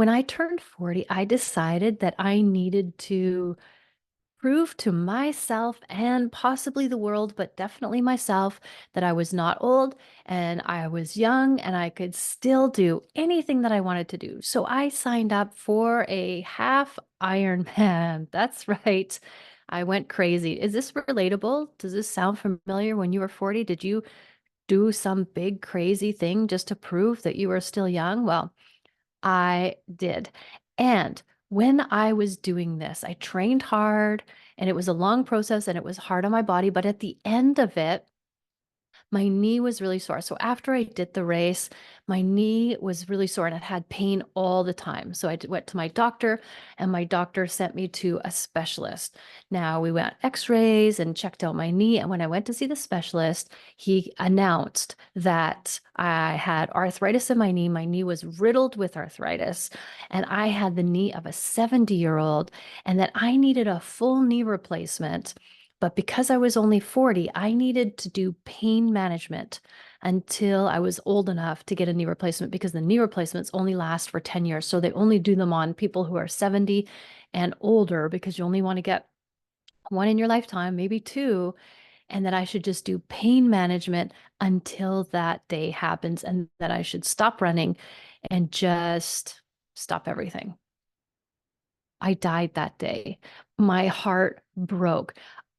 When I turned 40, I decided that I needed to prove to myself and possibly the world, but definitely myself, that I was not old and I was young and I could still do anything that I wanted to do. So I signed up for a half Ironman. That's right. I went crazy. Is this relatable? Does this sound familiar? When you were 40, did you do some big crazy thing just to prove that you were still young? Well, I did. And when I was doing this, I trained hard and it was a long process and it was hard on my body. But at the end of it, my knee was really sore. So after I did the race, my knee was really sore and it had pain all the time. So I went to my doctor and my doctor sent me to a specialist. Now we went x-rays and checked out my knee. And when I went to see the specialist, he announced that I had arthritis in my knee. My knee was riddled with arthritis and I had the knee of a 70-year-old and that I needed a full knee replacement. But because I was only 40, I needed to do pain management until I was old enough to get a knee replacement because the knee replacements only last for 10 years. So they only do them on people who are 70 and older because you only want to get one in your lifetime, maybe two. And that I should just do pain management until that day happens and that I should stop running and just stop everything. I died that day. My heart broke.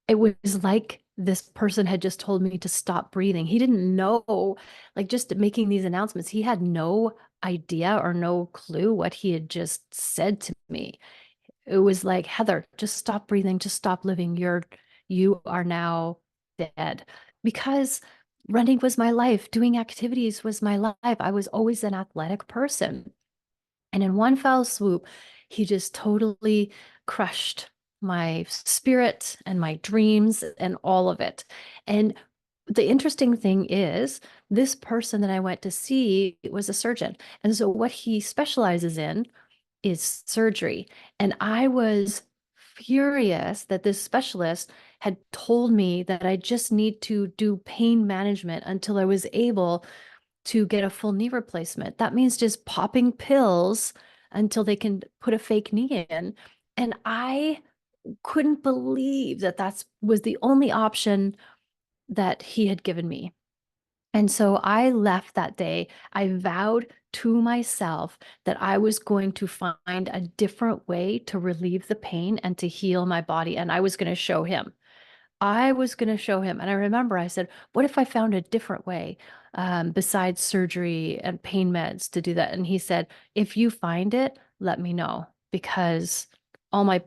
It was like this person had just told me to stop breathing. He didn't know, like just making these announcements, he had no idea or no clue what he had just said to me. It was like, Heather, just stop breathing, just stop living. You are now dead. Because running was my life, doing activities was my life. I was always an athletic person. And in one foul swoop, he just totally crushed my spirit and my dreams and all of it. And the interesting thing is, this person that I went to see was a surgeon. And so what he specializes in is surgery. And I was furious that this specialist had told me that I just need to do pain management until I was able to get a full knee replacement. That means just popping pills until they can put a fake knee in. And I couldn't believe that that was the only option that he had given me. And so I left that day. I vowed to myself that I was going to find a different way to relieve the pain and to heal my body. And I was going to show him. I was going to show him. And I remember I said, what if I found a different way besides surgery and pain meds to do that? And he said, if you find it, let me know because all my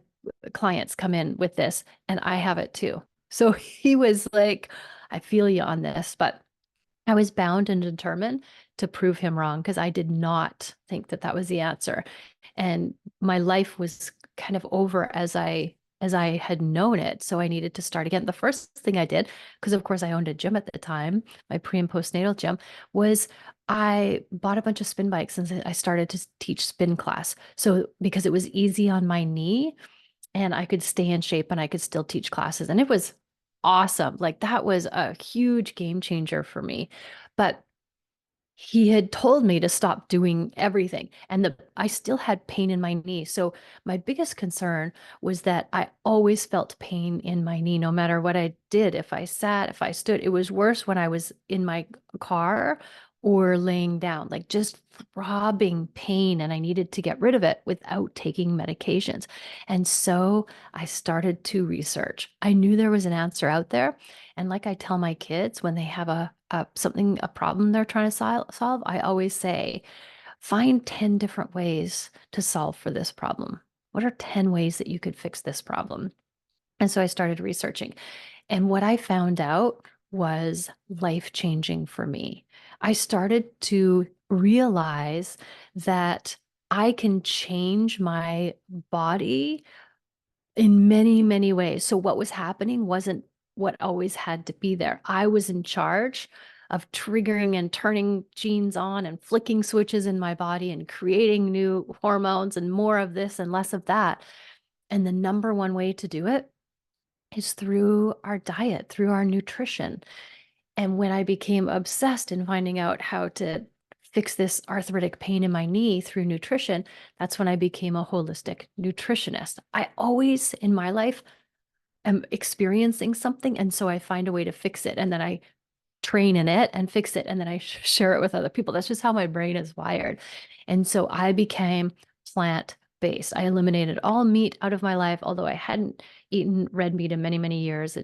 clients come in with this and I have it too. So he was like, I feel you on this, but I was bound and determined to prove him wrong because I did not think that that was the answer. And my life was kind of over as I had known it. So I needed to start again. The first thing I did, because of course I owned a gym at the time, my pre and postnatal gym, was I bought a bunch of spin bikes and I started to teach spin class. So because it was easy on my knee and I could stay in shape and I could still teach classes. And it was awesome. Like that was a huge game changer for me. But he had told me to stop doing everything and I still had pain in my knee. So my biggest concern was that I always felt pain in my knee no matter what I did. If I sat, if I stood, it was worse when I was in my car or laying down, like just throbbing pain, and I needed to get rid of it without taking medications. And so I started to research. I knew there was an answer out there. And like I tell my kids when they have a problem they're trying to solve, I always say, find 10 different ways to solve for this problem. What are 10 ways that you could fix this problem? And so I started researching. And what I found out was life-changing for me. I started to realize that I can change my body in many, many ways. So what was happening wasn't what always had to be there. I was in charge of triggering and turning genes on and flicking switches in my body and creating new hormones and more of this and less of that. And the number one way to do it is through our diet, through our nutrition. And when I became obsessed in finding out how to fix this arthritic pain in my knee through nutrition, that's when I became a holistic nutritionist. I always in my life am experiencing something, and so I find a way to fix it, and then I train in it and fix it, and then I share it with other people. That's just how my brain is wired. And so I became plant-based. I eliminated all meat out of my life, although I hadn't eaten red meat in many, many years.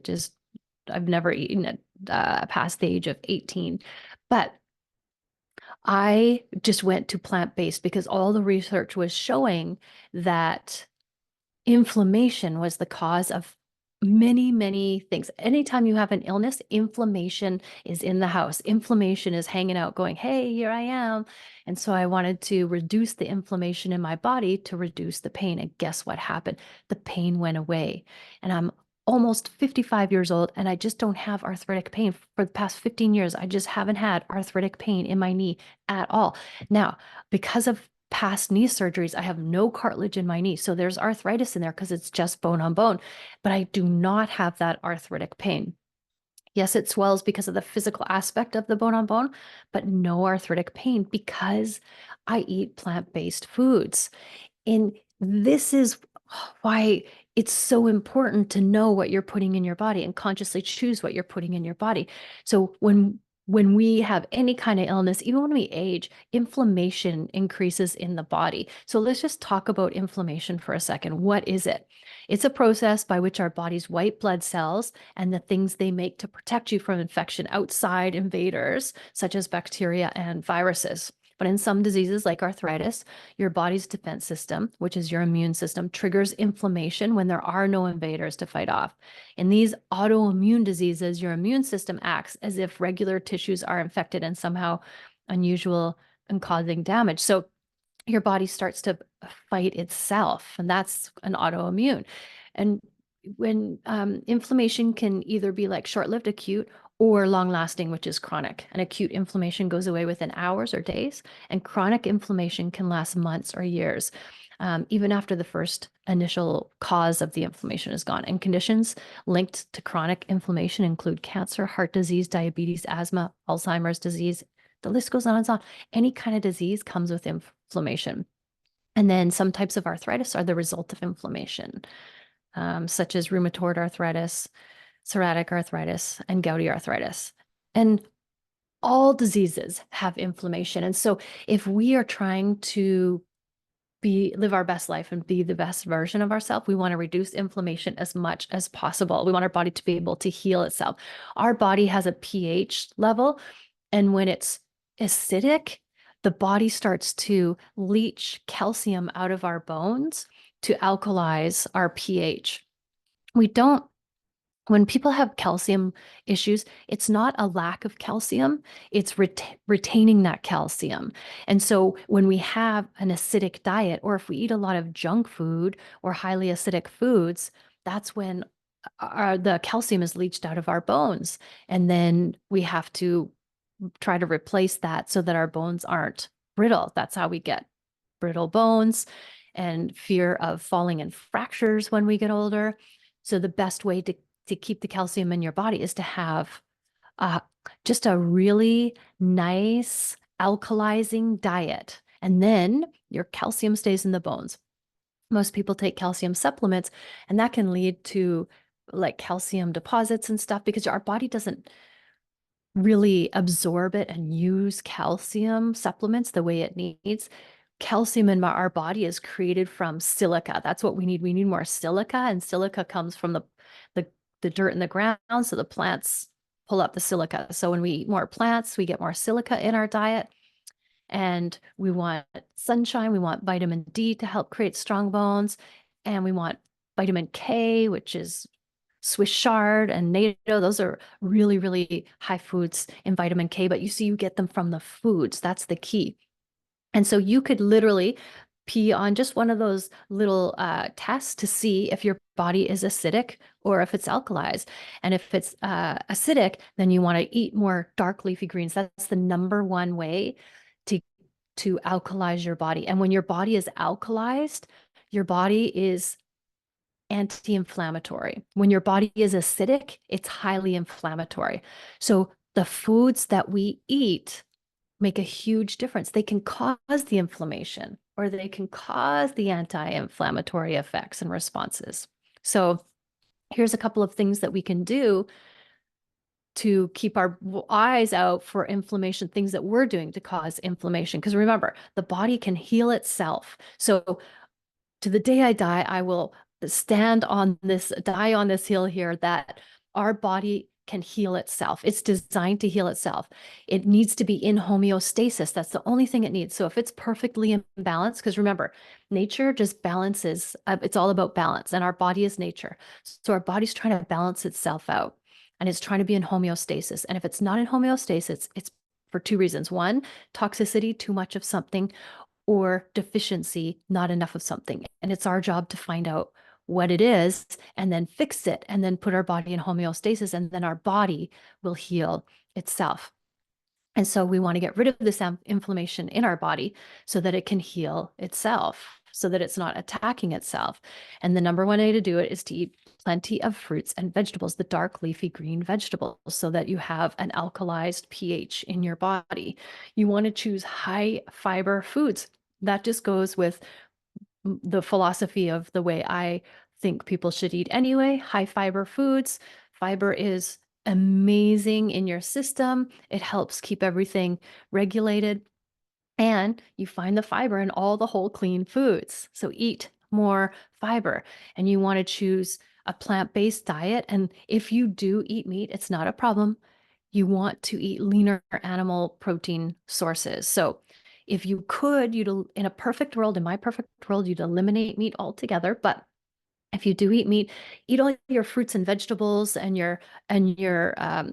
I've never eaten it past the age of 18. But I just went to plant-based because all the research was showing that inflammation was the cause of many, many things. Anytime you have an illness, inflammation is in the house. Inflammation is hanging out going, hey, here I am. And so I wanted to reduce the inflammation in my body to reduce the pain. And guess what happened? The pain went away. And I'm almost 55 years old, and I just don't have arthritic pain. For the past 15 years, I just haven't had arthritic pain in my knee at all. Now, because of past knee surgeries, I have no cartilage in my knee. So there's arthritis in there because it's just bone on bone, but I do not have that arthritic pain. Yes, it swells because of the physical aspect of the bone on bone, but no arthritic pain because I eat plant-based foods. And this is why it's so important to know what you're putting in your body and consciously choose what you're putting in your body. So when we have any kind of illness, even when we age, inflammation increases in the body. So let's just talk about inflammation for a second. What is it? It's a process by which our body's white blood cells and the things they make to protect you from infection, outside invaders, such as bacteria and viruses. But in some diseases like arthritis, your body's defense system, which is your immune system, triggers inflammation when there are no invaders to fight off. In these autoimmune diseases, your immune system acts as if regular tissues are infected and somehow unusual and causing damage. So your body starts to fight itself, and that's an autoimmune. And when inflammation can either be like short-lived acute or long-lasting, which is chronic. And acute inflammation goes away within hours or days, and chronic inflammation can last months or years, even after the first initial cause of the inflammation is gone. And conditions linked to chronic inflammation include cancer, heart disease, diabetes, asthma, Alzheimer's disease. The list goes on and on. Any kind of disease comes with inflammation. And then some types of arthritis are the result of inflammation, such as rheumatoid arthritis, psoriatic arthritis, and gouty arthritis. And all diseases have inflammation. And so if we are trying to live our best life and be the best version of ourselves, we want to reduce inflammation as much as possible. We want our body to be able to heal itself. Our body has a pH level, and when it's acidic, the body starts to leach calcium out of our bones to alkalize our pH. When people have calcium issues, it's not a lack of calcium, it's retaining that calcium. And so when we have an acidic diet, or if we eat a lot of junk food or highly acidic foods, that's when the calcium is leached out of our bones. And then we have to try to replace that so that our bones aren't brittle. That's how we get brittle bones and fear of falling in fractures when we get older. So the best way to keep the calcium in your body is to have just a really nice alkalizing diet. And then your calcium stays in the bones. Most people take calcium supplements, and that can lead to like calcium deposits and stuff because our body doesn't really absorb it and use calcium supplements the way it needs. Calcium in our body is created from silica. That's what we need. We need more silica, and silica comes from the dirt in the ground. So the plants pull up the silica. So when we eat more plants, we get more silica in our diet. And we want sunshine. We want vitamin D to help create strong bones. And we want vitamin K, which is Swiss chard and natto. Those are really, really high foods in vitamin K, but you see, you get them from the foods. That's the key. And so you could literally pee on just one of those little tests to see if your body is acidic or if it's alkalized. And if it's acidic, then you want to eat more dark leafy greens. That's the number one way to alkalize your body. And when your body is alkalized, your body is anti-inflammatory. When your body is acidic, it's highly inflammatory. So the foods that we eat make a huge difference. They can cause the inflammation, or they can cause the anti-inflammatory effects and responses. So here's a couple of things that we can do to keep our eyes out for inflammation, things that we're doing to cause inflammation. Because remember, the body can heal itself. So to the day I die, I will die on this hill here that our body can heal itself. It's designed to heal itself. It needs to be in homeostasis. That's the only thing it needs. So if it's perfectly in balance, because remember, nature just balances, it's all about balance, and our body is nature. So our body's trying to balance itself out, and it's trying to be in homeostasis. And if it's not in homeostasis, it's for two reasons. One, toxicity, too much of something, or deficiency, not enough of something. And it's our job to find out what it is and then fix it and then put our body in homeostasis, and then our body will heal itself. And so we want to get rid of this inflammation in our body so that it can heal itself, so that it's not attacking itself. And the number one way to do it is to eat plenty of fruits and vegetables, the dark leafy green vegetables, so that you have an alkalized pH in your body. You want to choose high fiber foods. That just goes with the philosophy of the way I think people should eat anyway. High fiber foods. Fiber is amazing in your system. It helps keep everything regulated. And you find the fiber in all the whole clean foods. So eat more fiber. And you want to choose a plant-based diet. And if you do eat meat, it's not a problem. You want to eat leaner animal protein sources. So if you could, in a perfect world, in my perfect world, you'd eliminate meat altogether. But if you do eat meat, eat all your fruits and vegetables and your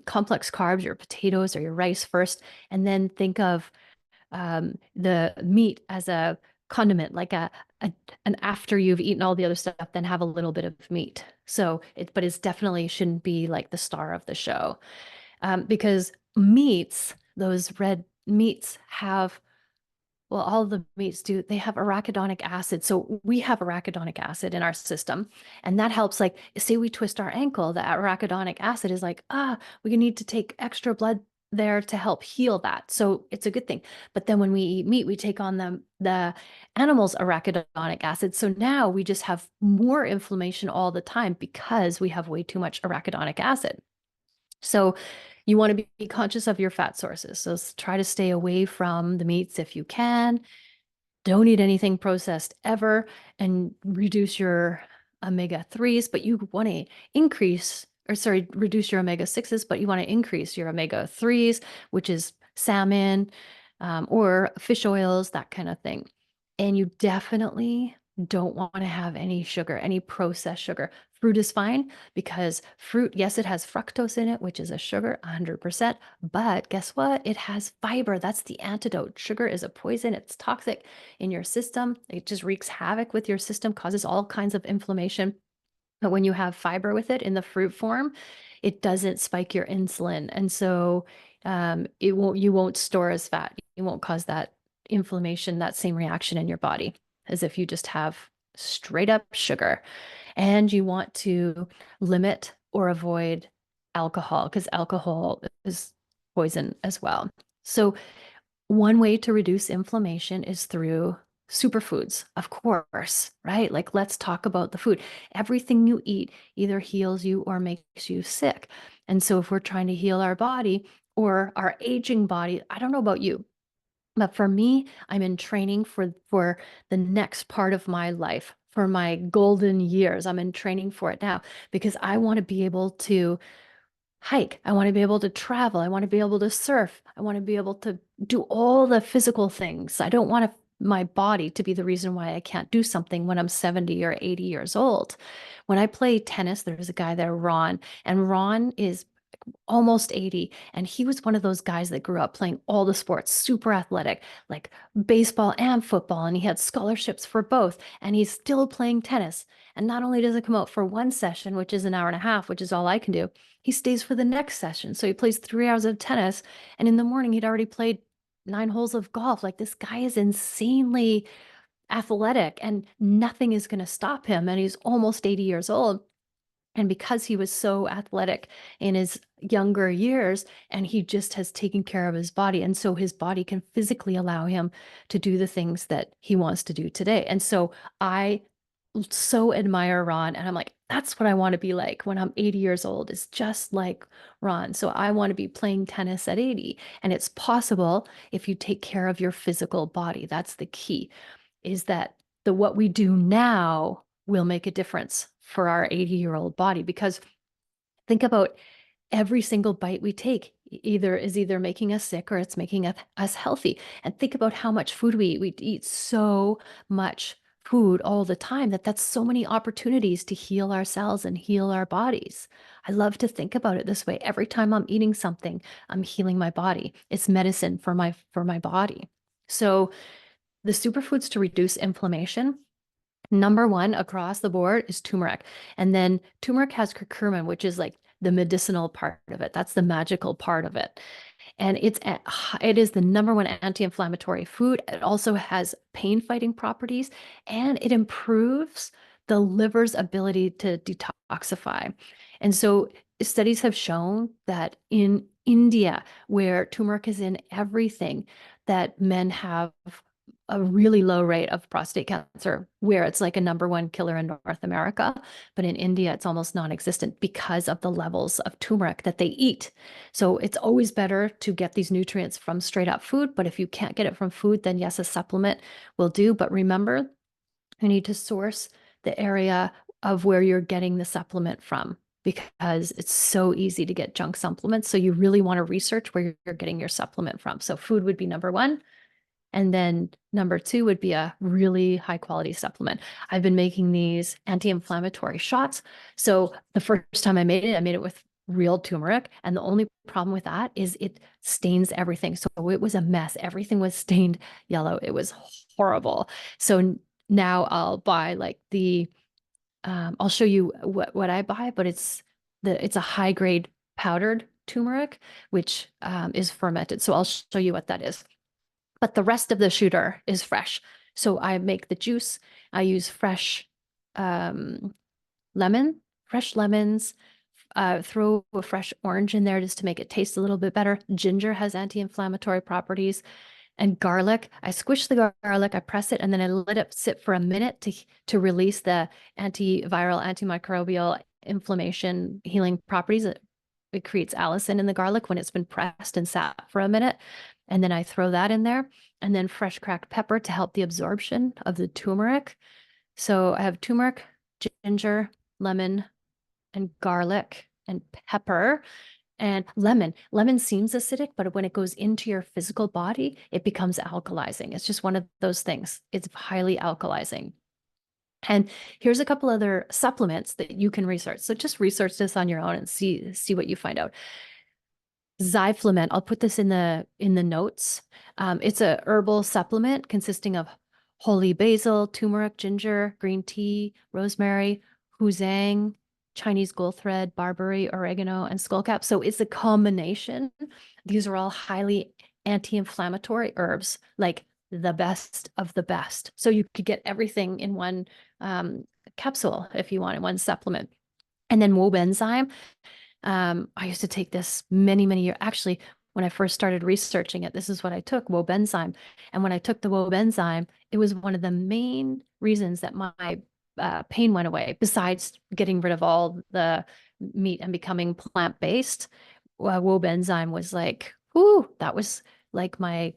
complex carbs, your potatoes or your rice first, and then think of the meat as a condiment, like an after you've eaten all the other stuff, then have a little bit of meat. So but it's definitely shouldn't be like the star of the show, because meats, those red meats have, well, all of the meats do, they have arachidonic acid. So we have arachidonic acid in our system, and that helps. Like, say we twist our ankle, the arachidonic acid is like, we need to take extra blood there to help heal that. So it's a good thing. But then when we eat meat, we take on the animal's arachidonic acid. So now we just have more inflammation all the time because we have way too much arachidonic acid. So you want to be conscious of your fat sources. So try to stay away from the meats if you can. Don't eat anything processed ever, and reduce your omega-3s, but you want to reduce your omega-6s, but you want to increase your omega-3s, which is salmon, or fish oils, that kind of thing. And you definitely don't want to have any sugar, any processed sugar. Fruit is fine, because fruit, yes, it has fructose in it, which is a sugar, 100%. But guess what? It has fiber. That's the antidote. Sugar is a poison. It's toxic in your system. It just wreaks havoc with your system, causes all kinds of inflammation. But when you have fiber with it in the fruit form, it doesn't spike your insulin. And so you won't store as fat. You won't cause that inflammation, that same reaction in your body as if you just have straight up sugar. And you want to limit or avoid alcohol, because alcohol is poison as well. So one way to reduce inflammation is through superfoods, of course, right? Like, let's talk about the food. Everything you eat either heals you or makes you sick. And so if we're trying to heal our body or our aging body, I don't know about you, but for me, I'm in training for the next part of my life, for my golden years. I'm in training for it now because I want to be able to hike. I want to be able to travel. I want to be able to surf. I want to be able to do all the physical things. I don't want my body to be the reason why I can't do something when I'm 70 or 80 years old. When I play tennis, there's a guy there, Ron, and Ron is almost 80. And he was one of those guys that grew up playing all the sports, super athletic, like baseball and football. And he had scholarships for both. And he's still playing tennis. And not only does it come out for one session, which is an hour and a half, which is all I can do, he stays for the next session. So he plays 3 hours of tennis. And in the morning, he'd already played 9 holes of golf. Like, this guy is insanely athletic, and nothing is going to stop him. And he's almost 80 years old. And because he was so athletic in his younger years, and he just has taken care of his body. And so his body can physically allow him to do the things that he wants to do today. And so I so admire Ron. And I'm like, that's what I want to be like when I'm 80 years old, is just like Ron. So I want to be playing tennis at 80. And it's possible if you take care of your physical body. That's the key, is that what we do now will make a difference for our 80-year-old body. Because think about every single bite we take either making us sick or it's making us healthy. And think about how much food we eat. We eat so much food all the time that's so many opportunities to heal ourselves and heal our bodies. I love to think about it this way. Every time I'm eating something, I'm healing my body. It's medicine for my body. So the superfoods to reduce inflammation, number one across the board, is turmeric. And then turmeric has curcumin, which is like the medicinal part of it. That's the magical part of it. And it is the number one anti-inflammatory food. It also has pain-fighting properties, and it improves the liver's ability to detoxify. And so studies have shown that in India, where turmeric is in everything, that men have a really low rate of prostate cancer, where it's like a number one killer in North America. But in India, it's almost non-existent because of the levels of turmeric that they eat. So it's always better to get these nutrients from straight up food. But if you can't get it from food, then yes, a supplement will do. But remember, you need to source the area of where you're getting the supplement from, because it's so easy to get junk supplements. So you really want to research where you're getting your supplement from. So food would be number one. And then number two would be a really high quality supplement. I've been making these anti-inflammatory shots. So the first time I made it with real turmeric. And the only problem with that is it stains everything. So it was a mess. Everything was stained yellow. It was horrible. So now I'll buy like I'll show you what I buy, but it's a high grade powdered turmeric, which is fermented. So I'll show you what that is. But the rest of the shooter is fresh. So I make the juice. I use fresh fresh lemons, throw a fresh orange in there just to make it taste a little bit better. Ginger has anti-inflammatory properties. And garlic, I squish the garlic, I press it, and then I let it sit for a minute to release the antiviral, antimicrobial, inflammation healing properties. It creates allicin in the garlic when it's been pressed and sat for a minute. And then I throw that in there, and then fresh cracked pepper to help the absorption of the turmeric. So I have turmeric, ginger, lemon, and garlic and pepper. And lemon seems acidic, but when it goes into your physical body, it becomes alkalizing. It's just one of those things. It's highly alkalizing. And here's a couple other supplements that you can research. So just research this on your own and see what you find out. Zyflamend, I'll put this in the notes. It's a herbal supplement consisting of holy basil, turmeric, ginger, green tea, rosemary, huzang, Chinese gold thread, barberry, oregano, and skullcap. So it's a combination. These are all highly anti-inflammatory herbs, like the best of the best. So you could get everything in one capsule if you want, in one supplement. And then Wobenzyme. I used to take this many, many years. Actually, when I first started researching it, this is what I took, Wobenzyme. And when I took the Wobenzyme, it was one of the main reasons that my pain went away, besides getting rid of all the meat and becoming plant-based. Wobenzyme was like, ooh, that was like my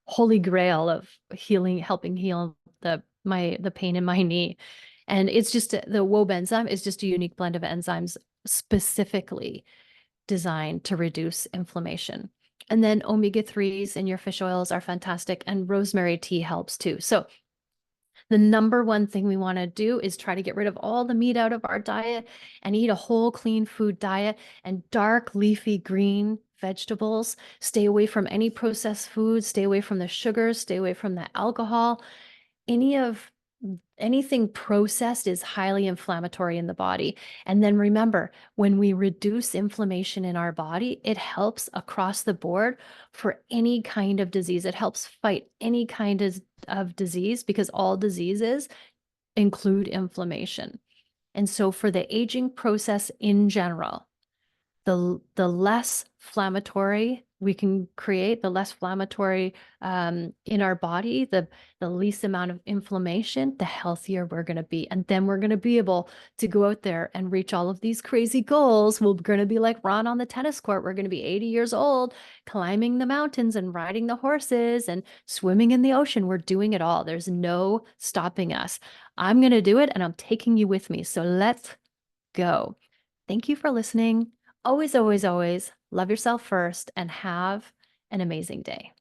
holy grail of healing, helping heal the pain in my knee. And it's just the Wobenzyme is just a unique blend of enzymes specifically designed to reduce inflammation. And then omega-3s in your fish oils are fantastic, and rosemary tea helps too. So the number one thing we want to do is try to get rid of all the meat out of our diet and eat a whole clean food diet and dark leafy green vegetables. Stay away from any processed foods, stay away from the sugars, stay away from the alcohol. Anything processed is highly inflammatory in the body. And then remember, when we reduce inflammation in our body, it helps across the board for any kind of disease. It helps fight any kind of disease, because all diseases include inflammation. And so for the aging process in general, the less inflammatory we can create, the less inflammatory in our body, the least amount of inflammation, the healthier we're going to be. And then we're going to be able to go out there and reach all of these crazy goals. We're going to be like Ron on the tennis court. We're going to be 80 years old, climbing the mountains and riding the horses and swimming in the ocean. We're doing it all. There's no stopping us. I'm going to do it, and I'm taking you with me. So let's go. Thank you for listening. Always, always, always love yourself first and have an amazing day.